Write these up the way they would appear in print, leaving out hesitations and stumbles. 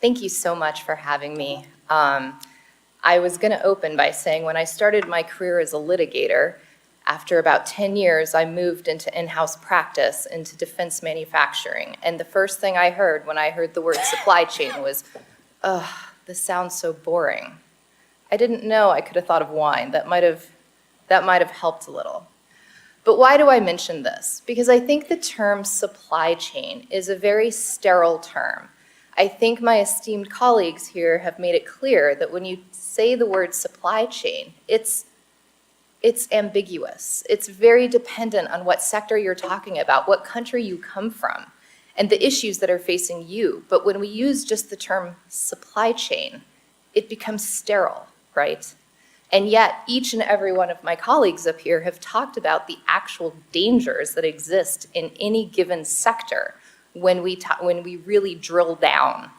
Thank you so much for having me. I was going to open by saying when I started my career as a litigator, after about 10 years, I moved into in-house practice, into defense manufacturing. And the first thing I heard when I heard the word supply chain was, ugh, this sounds so boring. I didn't know I could have thought of wine. That might have helped a little. But why do I mention this? Because I think the term supply chain is a very sterile term. I think my esteemed colleagues here have made it clear that when you say the word supply chain, it's ambiguous. It's very dependent on what sector you're talking about, what country you come from, and the issues that are facing you. But when we use just the term supply chain, it becomes sterile, right? And yet, each and every one of my colleagues up here have talked about the actual dangers that exist in any given sector when we really drill down.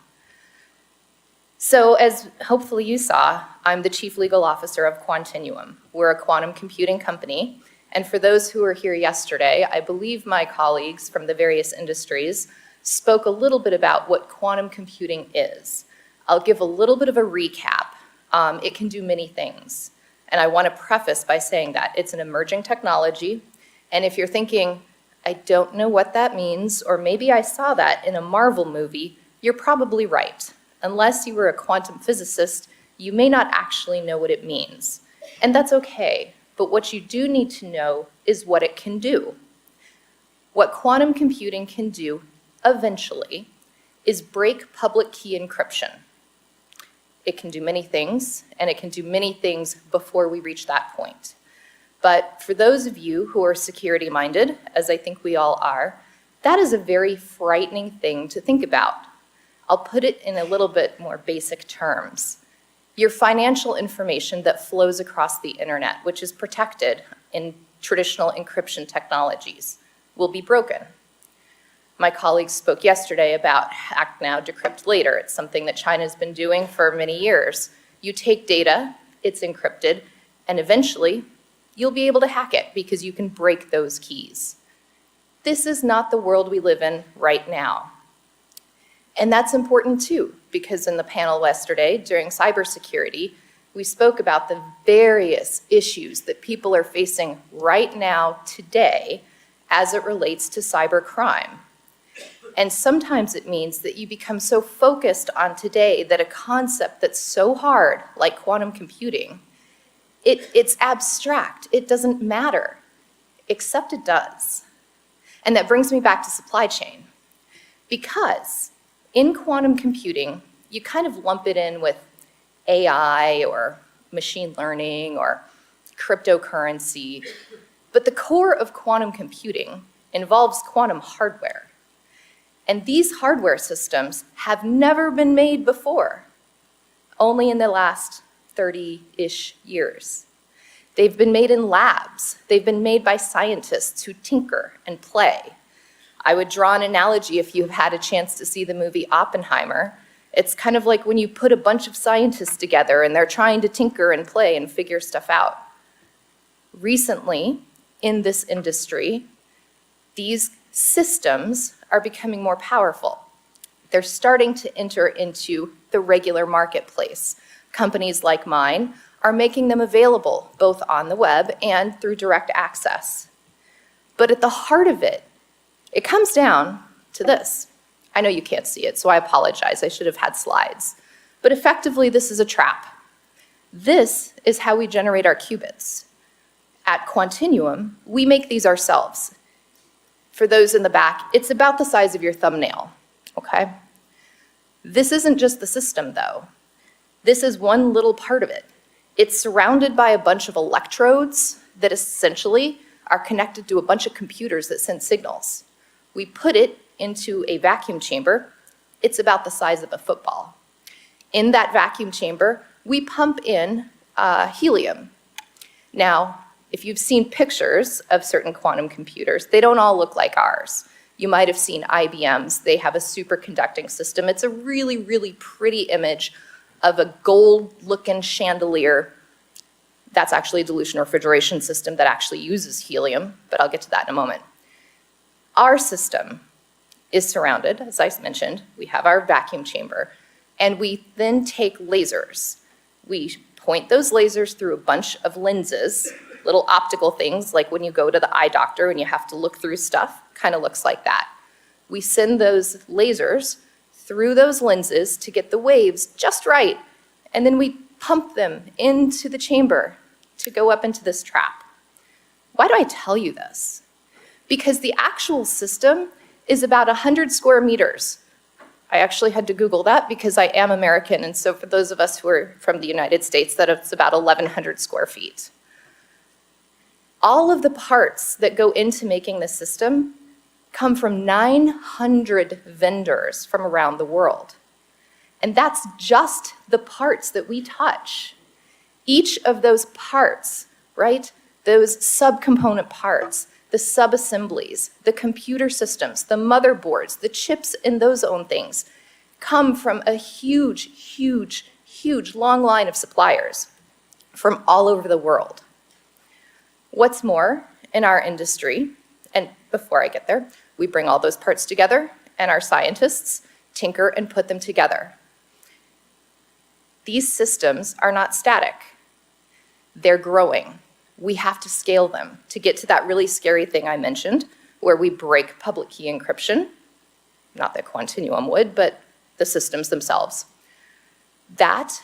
So as hopefully you saw, I'm the Chief Legal Officer of Quantinuum. We're a quantum computing company. And for those who were here yesterday, I believe my colleagues from the various industries spoke a little bit about what quantum computing is. I'll give a little bit of a recap. It can do many things. And I want to preface by saying that it's an emerging technology. And if you're thinking, I don't know what that means, or maybe I saw that in a Marvel movie, you're probably right. Unless you were a quantum physicist, you may not actually know what it means. And that's okay, but what you do need to know is what it can do. What quantum computing can do, eventually, is break public key encryption. It can do many things, and it can do many things before we reach that point. But for those of you who are security-minded, as I think we all are, that is a very frightening thing to think about. I'll put it in a little bit more basic terms. Your financial information that flows across the internet, which is protected in traditional encryption technologies, will be broken. My colleagues spoke yesterday about hack now, decrypt later. It's something that China's been doing for many years. You take data, it's encrypted, and eventually you'll be able to hack it because you can break those keys. This is not the world we live in right now. And that's important too, because in the panel yesterday during cybersecurity, we spoke about the various issues that people are facing right now, today, as it relates to cybercrime. And sometimes it means that you become so focused on today that a concept that's so hard, like quantum computing, it's abstract, it doesn't matter, except it does. And that brings me back to supply chain. Because in quantum computing, you kind of lump it in with AI or machine learning or cryptocurrency. But the core of quantum computing involves quantum hardware. And these hardware systems have never been made before, only in the last 30-ish years. They've been made in labs. They've been made by scientists who tinker and play. I would draw an analogy if you've had a chance to see the movie Oppenheimer. It's kind of like when you put a bunch of scientists together and they're trying to tinker and play and figure stuff out. Recently, in this industry, these systems are becoming more powerful. They're starting to enter into the regular marketplace. Companies like mine are making them available both on the web and through direct access. But at the heart of it, it comes down to this. I know you can't see it, so I apologize. I should have had slides. But effectively, this is a trap. This is how we generate our qubits. At Quantinuum, we make these ourselves. For those in the back, it's about the size of your thumbnail, okay? This isn't just the system, though. This is one little part of it. It's surrounded by a bunch of electrodes that essentially are connected to a bunch of computers that send signals. We put it into a vacuum chamber. It's about the size of a football. In that vacuum chamber, we pump in helium. Now, if you've seen pictures of certain quantum computers, they don't all look like ours. You might have seen IBM's. They have a superconducting system. It's a really, really pretty image of a gold-looking chandelier. That's actually a dilution refrigeration system that actually uses helium, but I'll get to that in a moment. Our system is surrounded, as I mentioned. We have our vacuum chamber. And we then take lasers. We point those lasers through a bunch of lenses, little optical things, like when you go to the eye doctor and you have to look through stuff, kind of looks like that. We send those lasers through those lenses to get the waves just right, and then we pump them into the chamber to go up into this trap. Why do I tell you this? Because the actual system is about 100 square meters. I actually had to Google that because I am American, and so for those of us who are from the United States, that it's about 1,100 square feet. All of the parts that go into making this system come from 900 vendors from around the world. And that's just the parts that we touch. Each of those parts, right, those subcomponent parts, the sub-assemblies, the computer systems, the motherboards, the chips in those own things, come from a huge, huge, huge long line of suppliers from all over the world. What's more, in our industry, and before I get there, we bring all those parts together and our scientists tinker and put them together. These systems are not static. They're growing. We have to scale them to get to that really scary thing I mentioned, where we break public key encryption. Not that Quantinuum would, but the systems themselves. That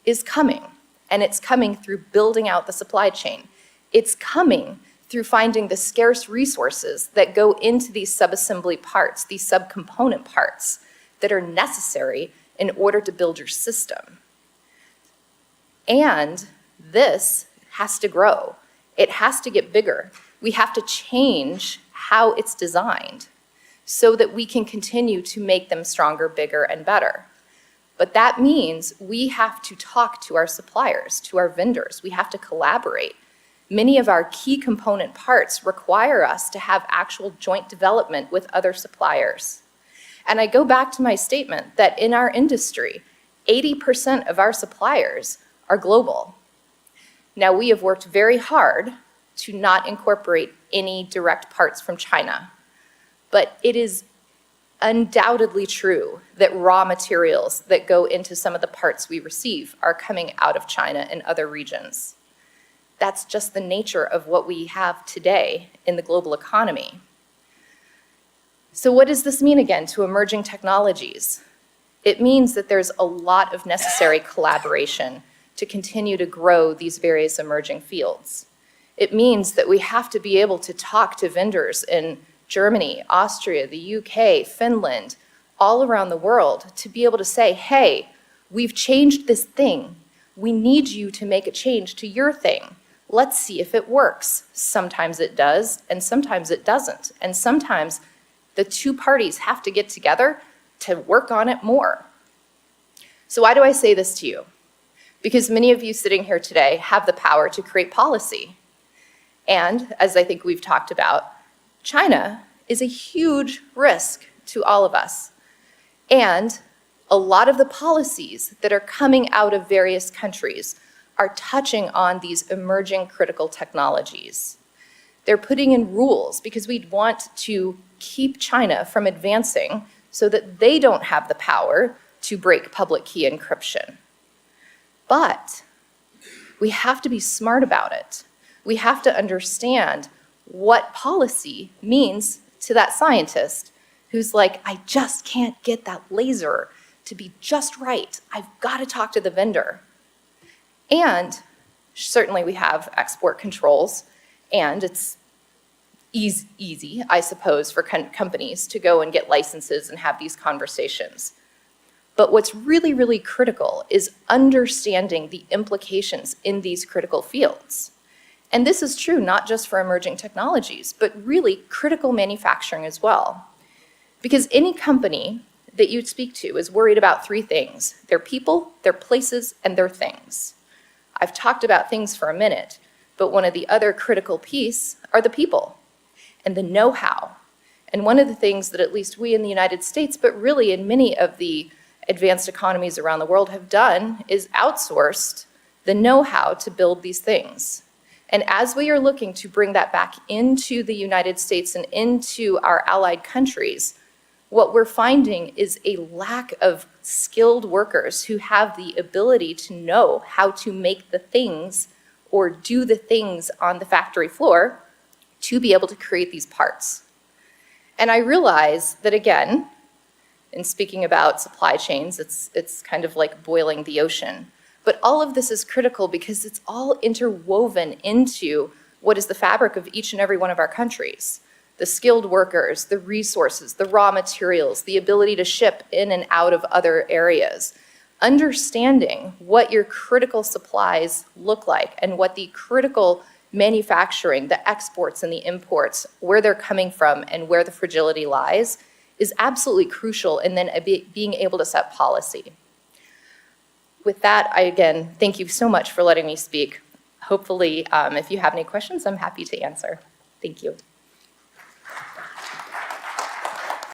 is coming, and it's coming through building out the supply chain. It's coming through finding the scarce resources that go into these sub-assembly parts, these subcomponent parts that are necessary in order to build your system. And this has to grow. It has to get bigger. We have to change how it's designed so that we can continue to make them stronger, bigger, and better. But that means we have to talk to our suppliers, to our vendors. We have to collaborate. Many of our key component parts require us to have actual joint development with other suppliers. And I go back to my statement that in our industry, 80% of our suppliers are global. Now, we have worked very hard to not incorporate any direct parts from China, but it is undoubtedly true that raw materials that go into some of the parts we receive are coming out of China and other regions. That's just the nature of what we have today in the global economy. So what does this mean again to emerging technologies? It means that there's a lot of necessary collaboration to continue to grow these various emerging fields. It means that we have to be able to talk to vendors in Germany, Austria, the UK, Finland, all around the world to be able to say, hey, we've changed this thing. We need you to make a change to your thing. Let's see if it works. Sometimes it does, and sometimes it doesn't. And sometimes the two parties have to get together to work on it more. So why do I say this to you? Because many of you sitting here today have the power to create policy. And as I think we've talked about, China is a huge risk to all of us. And a lot of the policies that are coming out of various countries are touching on these emerging critical technologies. They're putting in rules because we want to keep China from advancing so that they don't have the power to break public key encryption. But we have to be smart about it. We have to understand what policy means to that scientist who's like, I just can't get that laser to be just right. I've got to talk to the vendor. And certainly we have export controls, and it's easy, I suppose, for companies to go and get licenses and have these conversations. But what's really, really critical is understanding the implications in these critical fields. And this is true not just for emerging technologies, but really critical manufacturing as well. Because any company that you speak to is worried about three things: their people, their places, and their things. I've talked about things for a minute, but one of the other critical pieces are the people and the know-how. And one of the things that at least we in the United States, but really in many of the advanced economies around the world have done, is outsourced the know-how to build these things. And as we are looking to bring that back into the United States and into our allied countries, what we're finding is a lack of skilled workers who have the ability to know how to make the things or do the things on the factory floor to be able to create these parts. And I realize that, again, in speaking about supply chains, it's kind of like boiling the ocean. But all of this is critical because it's all interwoven into what is the fabric of each and every one of our countries. The skilled workers, the resources, the raw materials, the ability to ship in and out of other areas. Understanding what your critical supplies look like and what the critical manufacturing, the exports and the imports, where they're coming from and where the fragility lies is absolutely crucial in then being able to set policy. With that, I again thank you so much for letting me speak. Hopefully, if you have any questions, I'm happy to answer. Thank you.